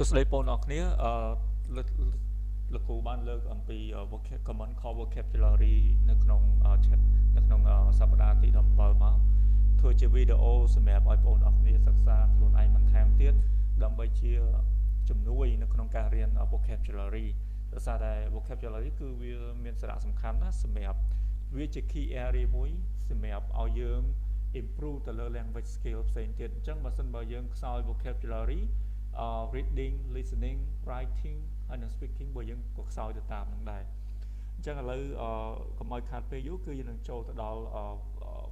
សួស្តីបងប្អូនអរគ្នាលោកគ្រូបានលើកអំពី common core vocabulary នៅក្នុង chat នៅក្នុងសប្តាហ៍ទី17មកធ្វើជាវីដេអូសម្រាប់ឲ្យបងប្អូនអរគ្នាសិក្សាខ្លួនឯងបន្ថែមទៀតដើម្បីជាជំនួយនៅក្នុងការរៀន vocabulary ដោយសារតែ vocabulary គឺវាមានសារៈសំខាន់ណាស់សម្រាប់វាជា key area មួយសម្រាប់ឲ្យយើង improve ទៅលើ language skill ផ្សេងទៀតអញ្ចឹងបើសិនបើយើងខ្សោយ vocabulary reading listening writing ហើយនិង speaking បើយើងក៏ខ្សោយទៅតាមនឹងដែរអញ្ចឹងឥឡូវកុំឲ្យខាតពេលយូរគឺយើងនឹងចូលទៅដល់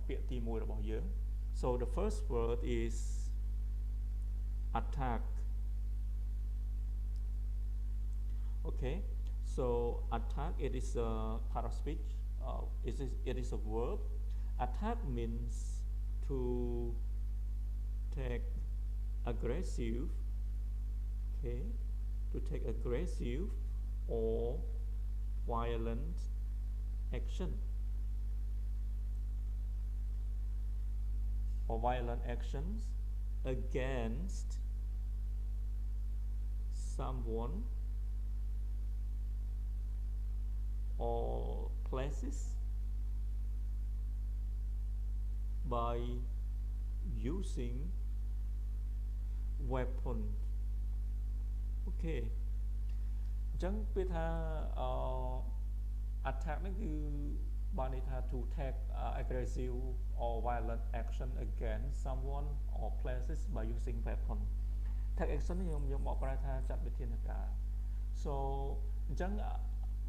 ពាក្យទី1របស់យើង so the first word is attack okay so attack it is a part of speech it is a verb attack means to take aggressive okay to take aggressive or violent action or violent actions against someone or places by using weapon អូខេអញ្ចឹងពាក្យថាattack នេះគឺបានន័យថា to take aggressive or violent action against someone or places by using weapon take action នេះខ្ញុំបកប្រែថាចាត់វិធានការ so អញ្ចឹង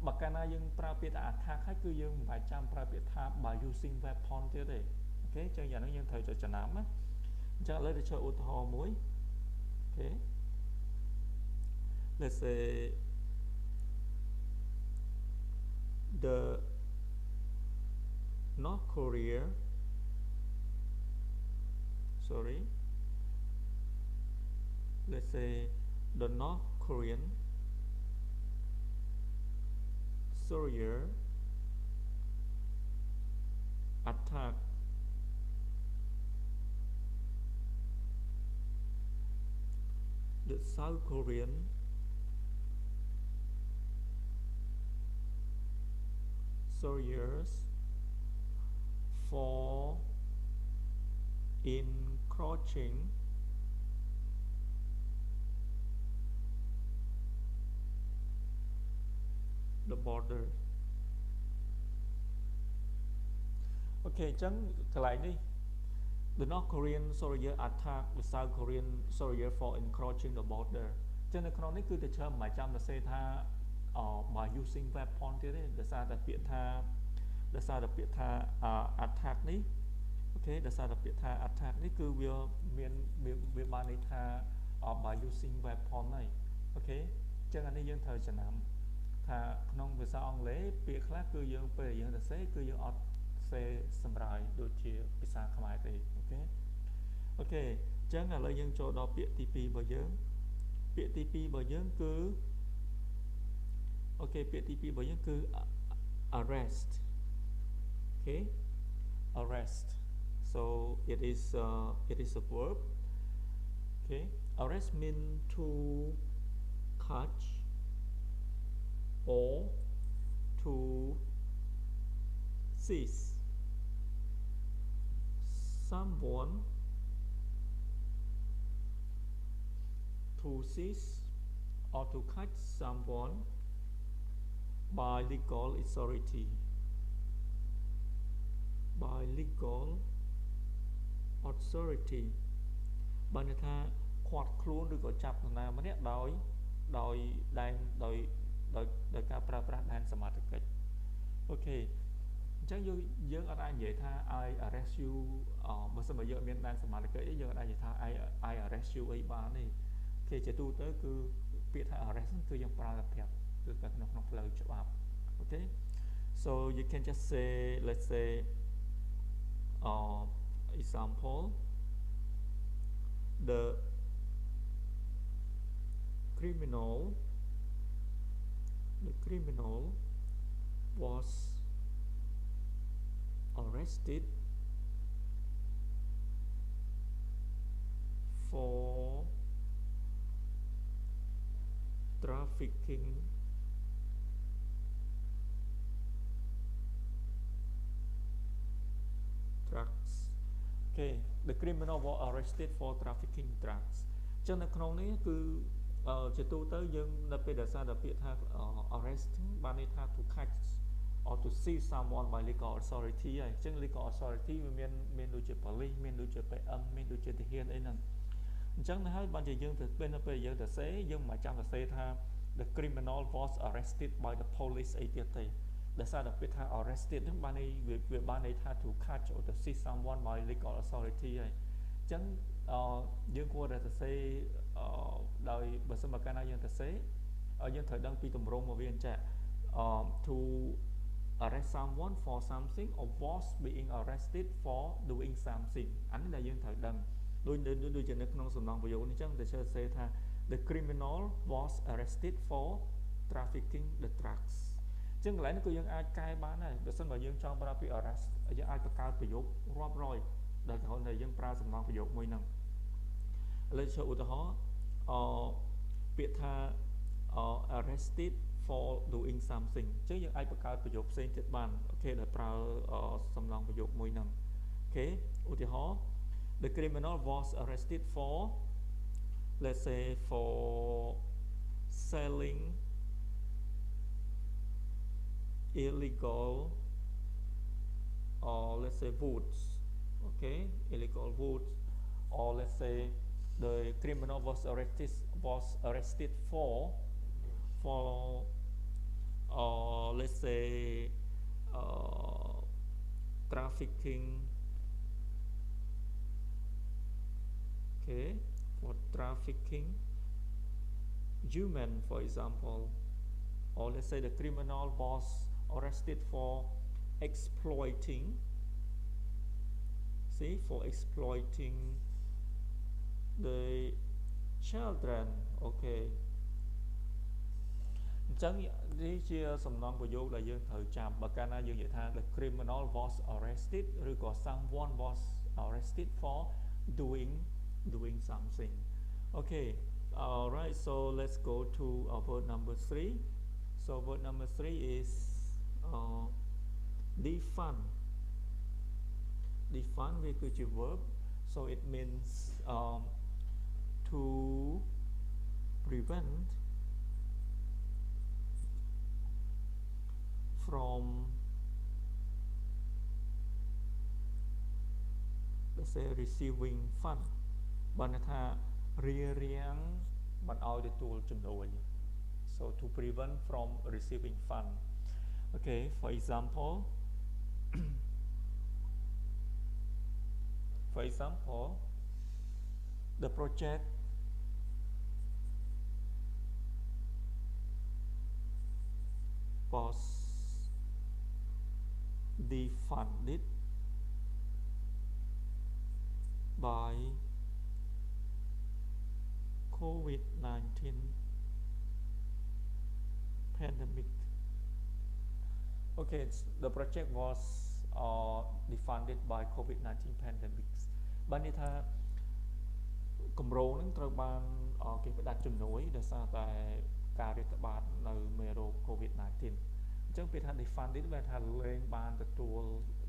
បើកាលណាយើងប្រើពាក្យថា attack ហើយគឺយើងមិនបាច់ចាំប្រើពាក្យថា by using weapon ទៀតទេអូខេអញ្ចឹងយ៉ាងនេះយើងត្រូវទៅចំណាំណាអញ្ចឹងឥឡូវទៅchơiឧទាហរណ៍មួយអូខេ let's say the North Korea sorry let's say the North Korean soldier attack the South Korean soldiers for encroaching the border អូខេអញ្ចឹងកន្លែងនេះ the North Korean soldier attack the South Korean soldier for encroaching the border អញ្ចឹងនៅក្នុងនេះគឺតែច្រើនមិនចាំទៅសេថាby using weapon ទៀតទេដោយសារតែពាក្យថា attack នេះអូខេដោយសារតែពាក្យថា attack នេះគឺវាមានវាបានន័យថា by using weapon ហើយអូខេអញ្ចឹងអានេះយើងត្រូវចំណាំថាក្នុងភាសាអង់គ្លេសពាក្យខ្លះគឺយើងពេលយើងទៅសេគឺយើងអត់សេសម្រាប់ដូចជាភាសាខ្មែរទេអូខេអូខេអញ្ចឹងឥឡូវយើងចូលដល់ពាក្យទី2របស់យើងពាក្យទី2របស់យើងគឺអូខេពាក្យទី2របស់យើងគឺ arrest okay arrest so it is a verb okay arrest mean to catch or to seize someone to seize or to catch someone by legal authority by legal authority បានន័យថាឃាត់ខ្លួនឬក៏ចាប់នរណាម្នាក់ដោយការប្រើប្រាស់ដែនសមត្ថកិច្ចអូខេអញ្ចឹងយើងអត់អាចនិយាយថា I arrest you បើសិនបើយើងមានដែនសមត្ថកិច្ចទេយើងអត់អាចនិយាយថា I arrest you អីបានទេអូខេជាទូទៅគឺពាក្យថា arrest គឺយើងប្រើតែប្រាប់គឺក្នុងផ្លូវច្បាប់អូខេ so you can just say let's say example the criminal was arrested for trafficking drugs. Okay the criminal were arrested for trafficking drugs ចឹងនៅក្នុងនេះគឺជាទូទៅយើងនៅពេលដែលសារតែពាក្យថា arrest បានន័យថា to catch or to seize someone by legal authority ហើយអញ្ចឹង legal authority វាមានដូចជា police មានដូចជា PM មានដូចជាទាហានអីហ្នឹងអញ្ចឹងទៅហើយបានជាយើងទៅពេលនៅពេលយើងទៅសេយើងមិនចាំទៅសេថា the criminal was arrested by the police អីទៀតទេដោយសារតែពាក្យថា arrested ហ្នឹងបានន័យវាបានន័យថា to catch or to seize someone by legal authority ហើយអញ្ចឹងយើងគួរតែទៅសេដោយបើសិនមកកាលណាយើងទៅសេយើងត្រូវដឹងពីទម្រង់របស់វាអញ្ចឹងto arrest someone for something or was being arrested for doing something អានេះដែលយើងត្រូវដឹងដូចជានៅក្នុងសំណងប្រយោគនេះអញ្ចឹងតែជឿសេថា the criminal was arrested for trafficking the drugs អញ្ចឹងកន្លែងនេះគឺយើងអាចកែបានដែរបើសិនបើយើងចង់ប្រើពាក្យ arrest យើងអាចបង្កើតប្រយោគរាប់រយដែលគ្រាន់តែយើងប្រើសំណងប្រយោគមួយហ្នឹងឥឡូវចូលឧទាហរណ៍ពាក្យថា arrested for doing something អញ្ចឹងយើងអាចបង្កើតប្រយោគផ្សេងទៀតបានអូខេដែលប្រើសំណងប្រយោគមួយហ្នឹងអូខេឧទាហរណ៍ the criminal was arrested for let's say for selling illegal or let's say woods okay illegal woods or let's say the criminal was arrested for let's say trafficking okay for trafficking human for example or let's say the criminal was arrested for exploiting for exploiting the children okay អញ្ចឹងនេះជាសំណងប្រយោគដែលយើងត្រូវចាំបើកាលណាយើងនិយាយថា the criminal was arrested ឬក៏ someone was arrested for doing something okay alright so let's go to word number 3 so word number 3 is defund វាគឺជា verb so it means to prevent from let's say receiving fund បានន័យថារារាំងមិនឲ្យទទួលជំនួយ so to prevent from receiving fund okay for example the project was defunded by COVID-19 pandemic okay the project was defunded by COVID-19 pandemic បានន័យថាគម្រោងនឹងត្រូវបានគេផ្តាច់ជំនួយដោយសារតែការរាតត្បាតនៅមេរោគ COVID-19 អញ្ចឹងពេលថា defunded បានថាលែងបានទទួល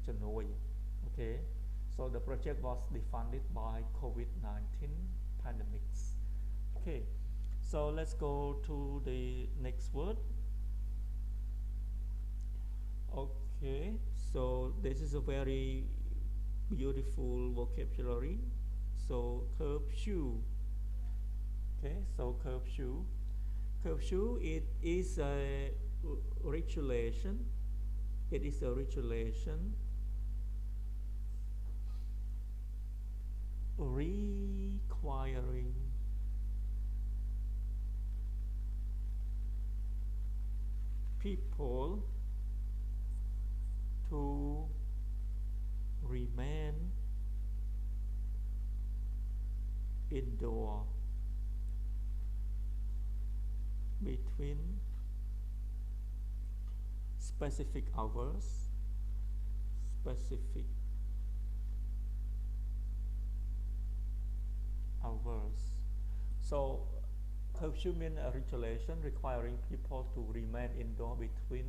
ជំនួយ okay so the project was defunded by COVID-19 pandemics okay so let's go to the next word okay so this is a very beautiful vocabulary so curfew okay so curfew it is a regulation requiring people to remain indoor between specific hours so curfew means a regulation requiring people to remain indoor between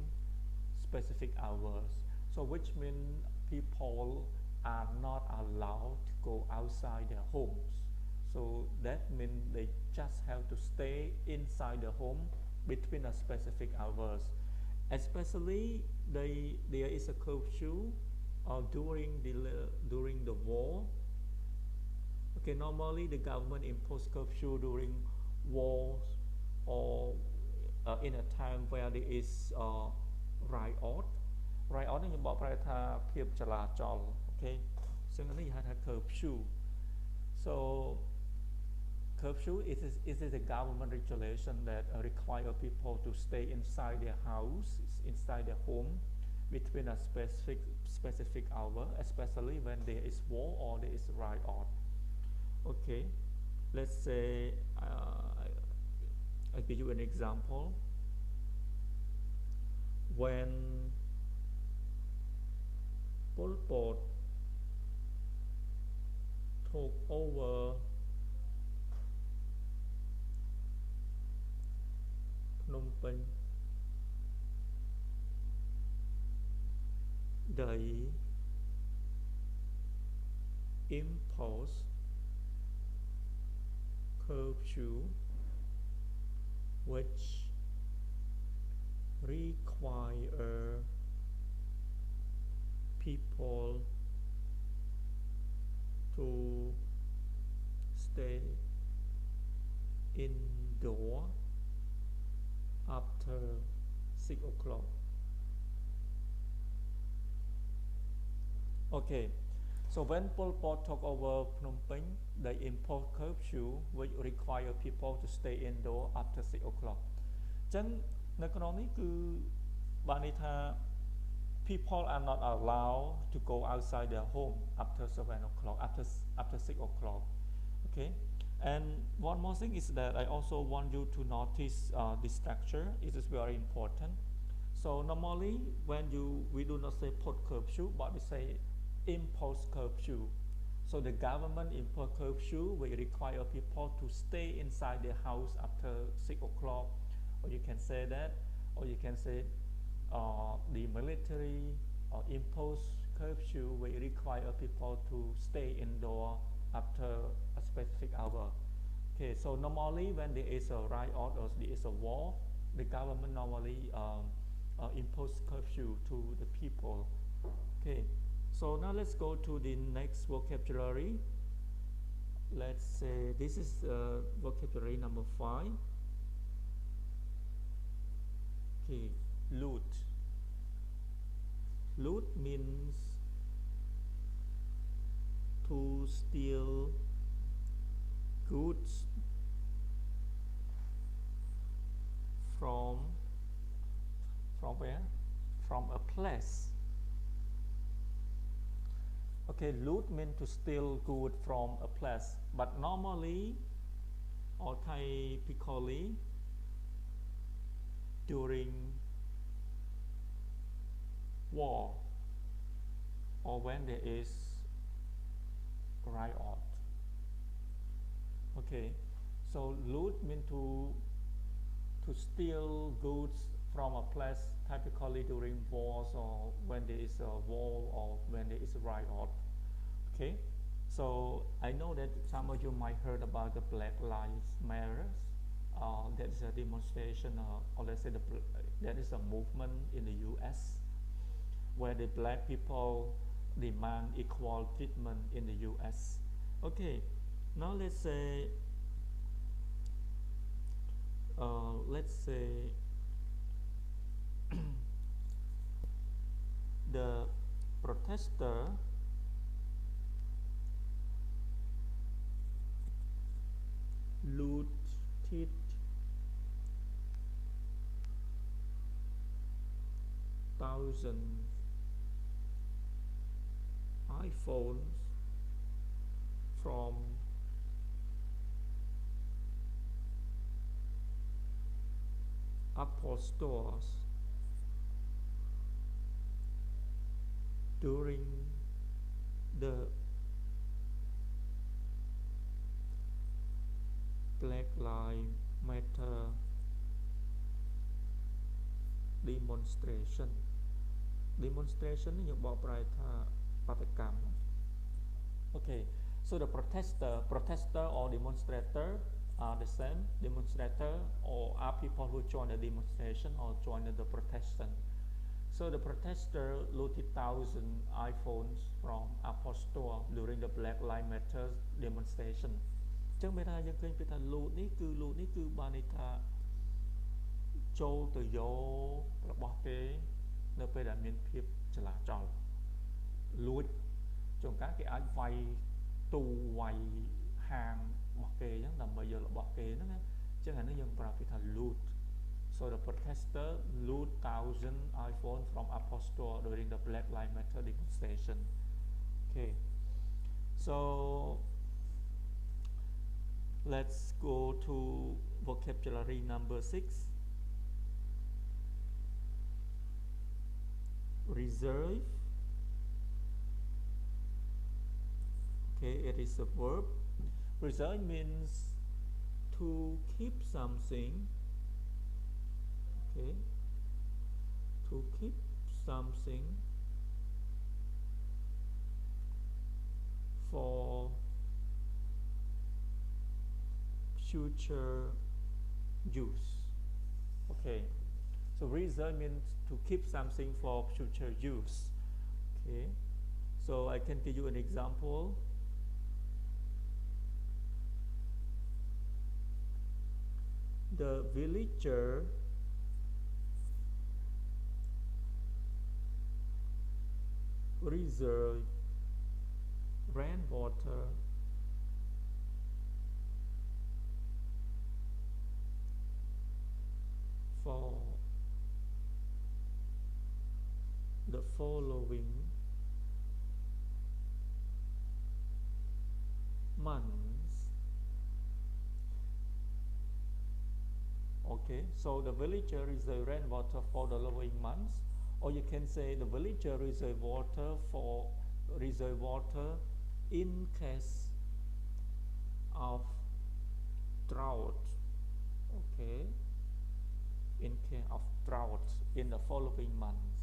specific hours. So which means people are not allowed to go outside their homes. So that means they just have to stay inside the home between a specific hours. Especially there is a curfew during the war. Okay, normally the government impose curfew during wars or in a time where there is riot riot នេះខ្ញុំបកប្រែថាភាពចលាចល okay ซึ่งនេះហៅថា curfew so curfew is a government regulation that require people to stay inside their house inside their home between a specific hour especially when there is war or there is riot okay let's say I'll give you an example when Pol Pot took over Phnom Penh they imposed curfew which require people to stay indoor after 6 o'clock. Okay, so when Pol Pot took over Phnom Penh, they imposed curfew which require people to stay indoor after 6 o'clock. ចឹងនៅក្នុងនេះគឺបានន័យថា people are not allowed to go outside their home after 7 o'clock after 6 o'clock okay and one more thing is that I also want you to notice this structure it is very important so normally when we do not say put curfew but we say impose curfew so the government impose curfew will require people to stay inside their house after 6 o'clock or you can say that or you can say the military impose curfew will require people to stay indoor after a specific hour. Okay, so normally when there is a riot or there is a war, the government normally impose curfew to the people. Okay, so now let's go to the next vocabulary. Let's say this is vocabulary number 5. Okay. Loot. Loot means to steal goods from where? From a place. Okay, loot means to steal goods from a place, but normally or typically during war or when there is riot okay so loot means to steal goods from a place typically during wars or when there is a war or when there is a riot okay so I know that some of you might heard about the Black Lives Matter that is a demonstration or let's say that is a movement in the US where the black people demand equal treatment in the US. Okay, now let's say the protester looted thousands iPhones from Apple stores during the Black Lives matter demonstration នេះយើងបកប្រែថាបាតុកម្ម Okay, so the protester or demonstrator are the same. Demonstrator or are people who join the demonstration or join the protestation. So the protester looted 1,000 iPhones from Apple Store during the Black Lives Matter demonstration. ចឹងមានថាយើងឃើញពីថា loot នេះគឺបានន័យថាចូលទៅយករបស់គេនៅពេលដែលមានភាពចលាចល លួចជួនកាលគេអាចវាយទូវាយហាងរបស់គេអញ្ចឹងដើម្បីយករបស់គេហ្នឹងណាអញ្ចឹងអានេះយើងប្រើពាក្យថា loot. So the protester loot 1,000 iPhone from Apple Store during the Black Lives Matter demonstration. Okay, so let's go to vocabulary number 6. Reserve. Okay, it is a verb. Reserve means to keep something. Okay, to keep something for future use. Okay, so reserve means to keep something for future use. Okay, so I can give you an example. The villager reserve rainwater for the following months. Okay, so the villager reserve rainwater for the following months, or you can say the villager reserve water in case of drought. Okay, in case of drought in the following months.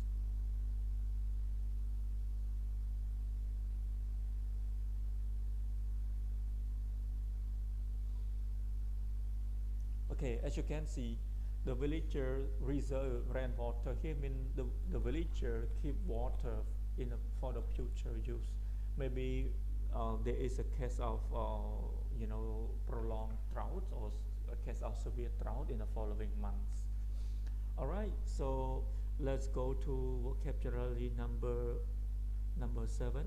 Okay, as you can see, the villager reserve rainwater here means the villager keep water for the future use. Maybe there is a case of prolonged drought or a case of severe drought in the following months. All right, so let's go to vocabulary number 7.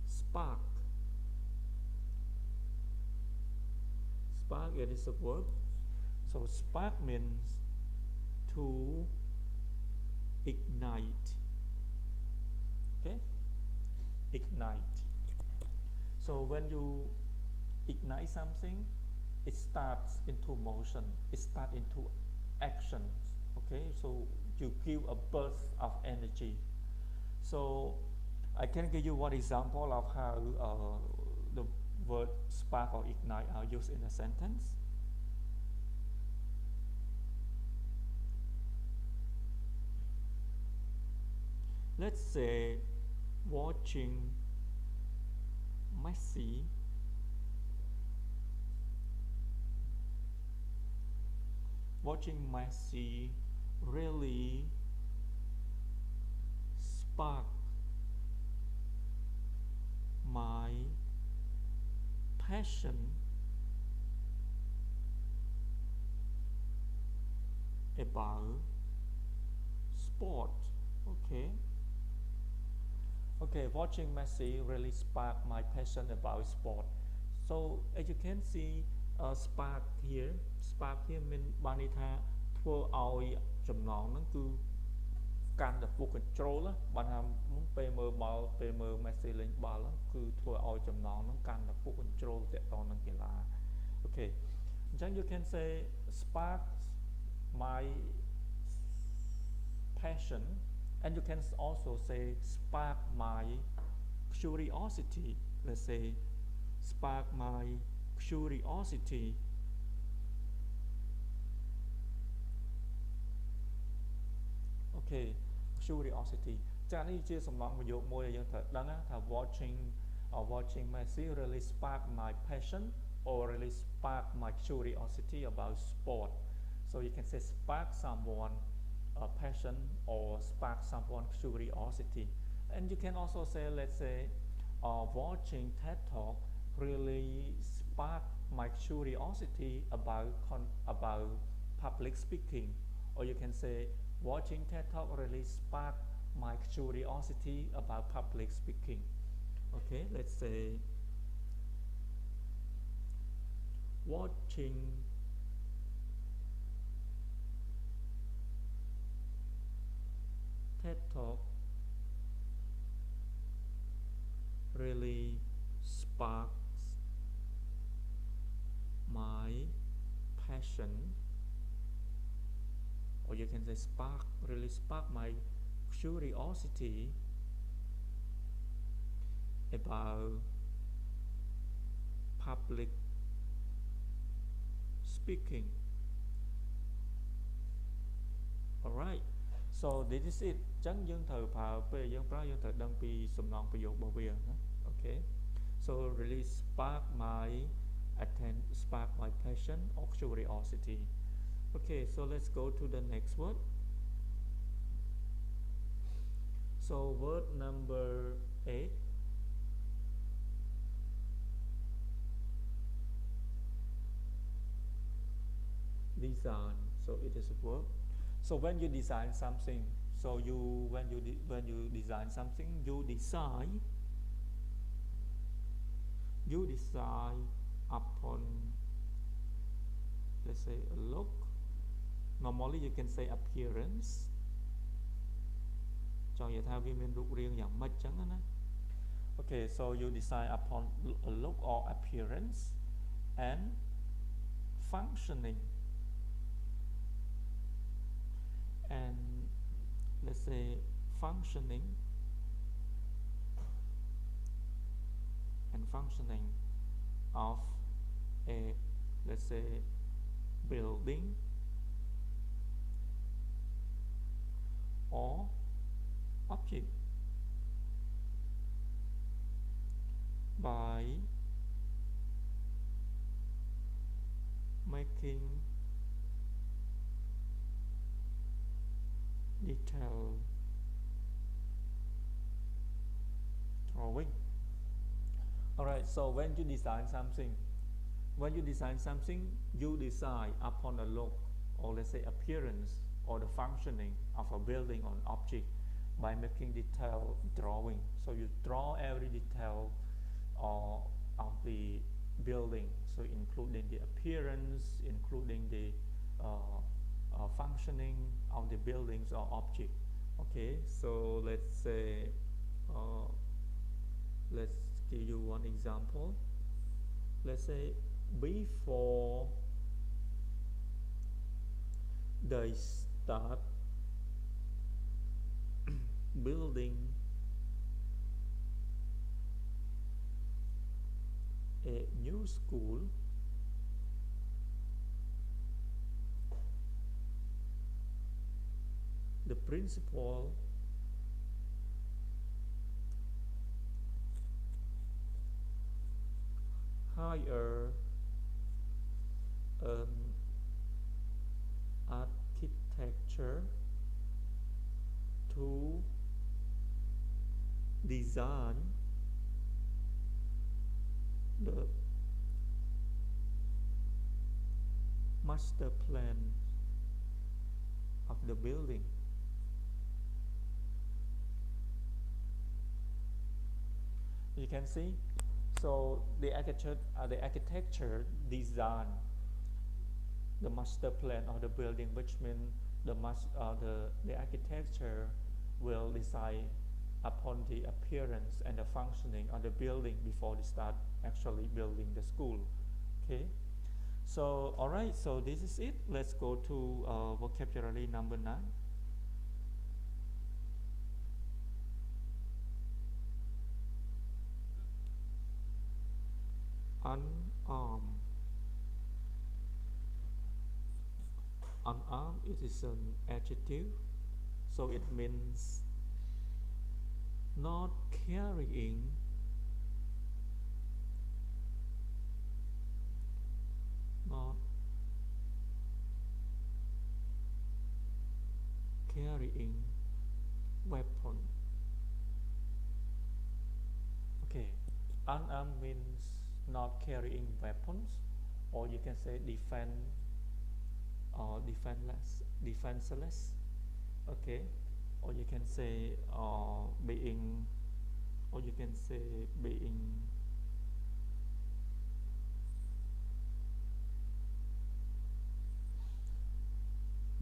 Spark. Spark, it is a verb. So spark means to ignite. Okay, ignite. So when you ignite something, it starts into motion, it starts into action. Okay, so you give a burst of energy. So I can give you one example of how the word spark or ignite are used in a sentence. Let's say watching Messi really sparked my passion about sport. Okay, watching Messi really sparked my passion about sport. So as you can see, spark here mean បានន័យថាធ្វើឲ្យចំណងហ្នឹងគឺកាន់តែ full control បានថាពេលមើលបាល់ពេលមើល Messi លេងបាល់គឺធ្វើឲ្យចំណងហ្នឹងកាន់តែ full control ទាក់ទងនឹងកីឡា Okay, អញ្ចឹង you can say spark my passion, and you can also say spark my curiosity. Let's say spark my curiosity okay curiosity ចានេះជាសំណង់ប្រយោគមួយដែលយើងត្រូវដឹងថា watching Messi really spark my passion or really spark my curiosity about sport so you can say spark someone passion or spark someone curiosity and you can also say let's say watching TED Talk really spark my curiosity about public speaking or you can say watching TED Talk really sparked my curiosity about public speaking. Okay, let's say watching TED Talk really sparks my passion or you can say really spark my curiosity about public speaking. Alright, so this is it ចឹងយើងត្រូវប្រើពេលយើងប្រើយើងត្រូវដឹងពីសំណងប្រយោគរបស់វាណា Okay, so really spark my passion or curiosity. Okay, so let's go to the next word. So word number 8 design. So it is a verb. So when you design something, so when you design something, you decide upon, let's say, a look. Normally you can say appearance ចង់និយាយថាវាមានរូបរាងយ៉ាងម៉េចចឹងណា Okay, so you decide upon a look or appearance and functioning and let's say functioning of a, let's say, building or object by making detailed drawing. Alright, so when you design something, you decide upon a look or let's say appearance or the functioning of a building or an object by making detailed drawing. So you draw every detail of the building, so including the appearance, including the functioning of the buildings or object. Okay, so let's say let's give you one example. Let's say before they start building a new school, the principal hire an architecture to design the master plan of the building. You can see, so the architecture design the master plan of the building, which means the architecture will decide upon the appearance and the functioning of the building before they start actually building the school. Okay, so alright, so this is it. Let's go to vocabulary number 9. Unarmed. unarmed, it is an adjective, so it means not carrying not carrying weapon. Okay, unarmed means not carrying weapons, or you can say or defenseless. Okay, or you can say being, or you can say being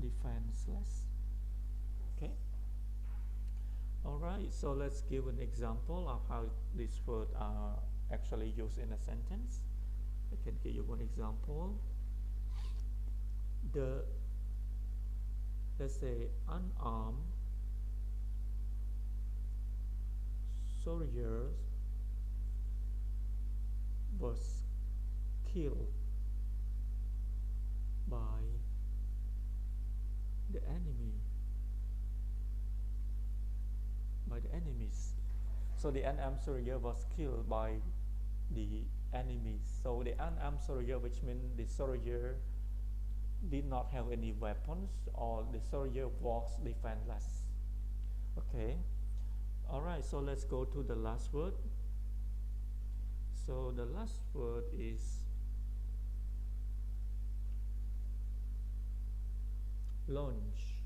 defenseless. Okay. All right, so let's give an example of how these words are actually used in a sentence. I can give you one example. The, let's say, unarmed soldiers was killed by the enemy, by the enemies. So the unarmed soldier was killed by the enemies. So the unarmed soldier, which means the soldier did not have any weapons, or the soldier was defenseless. Okay. All right, so let's go to the last word. So the last word is launch.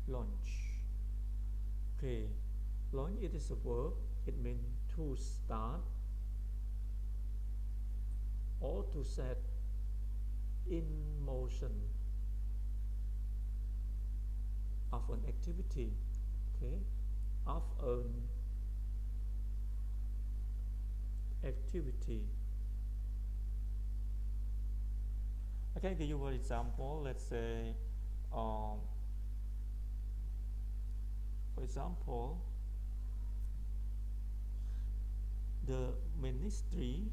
Launch. Okay, launch, it is a verb. It means to start or to set in motion of an activity. Okay, of an activity. Okay, give you one example. Let's say, for example, the Ministry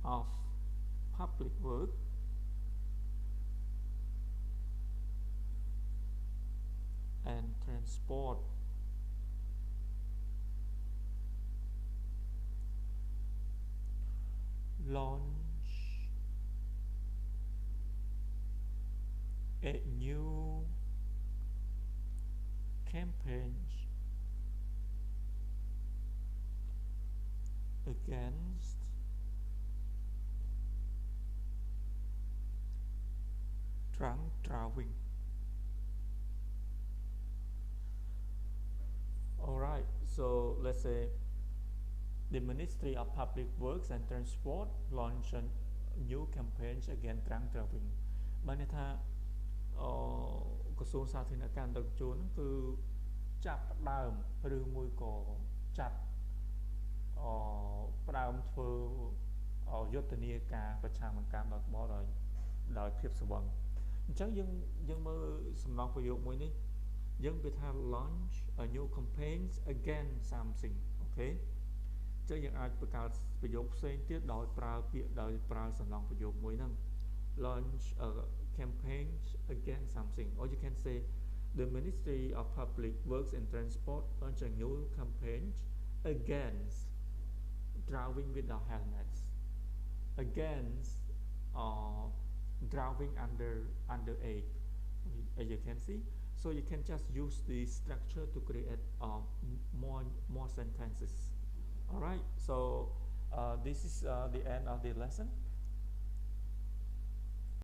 of Public Work and Transport launch a new campaign against drunk driving. Alright, so let's say the Ministry of Public Works and Transport launched a new campaign against drunk driving. បានន័យថាក្រសួងសាធារណការដឹកជញ្ជូនគឺចាប់ផ្ដើមឬមួយក៏ចាត់ផ្ដើមធ្វើយុទ្ធនាការប្រឆាំងនឹងការបើកបរដោយភាពស្វឹងអញ្ចឹងយើងមើលសំណងប្រយោគមួយនេះយើងវាថា launch a new campaigns against something អូខេអញ្ចឹងយើងអាចបង្កើតប្រយោគផ្សេងទៀតដោយប្រើពាក្យដោយប្រើសំណងប្រយោគមួយហ្នឹង launch a campaign against something, or you can say the Ministry of Public Works and Transport launched a new campaign against driving without helmets, against driving underage, as you can see. So you can just use the structure to create more sentences. All right, so this is the end of the lesson.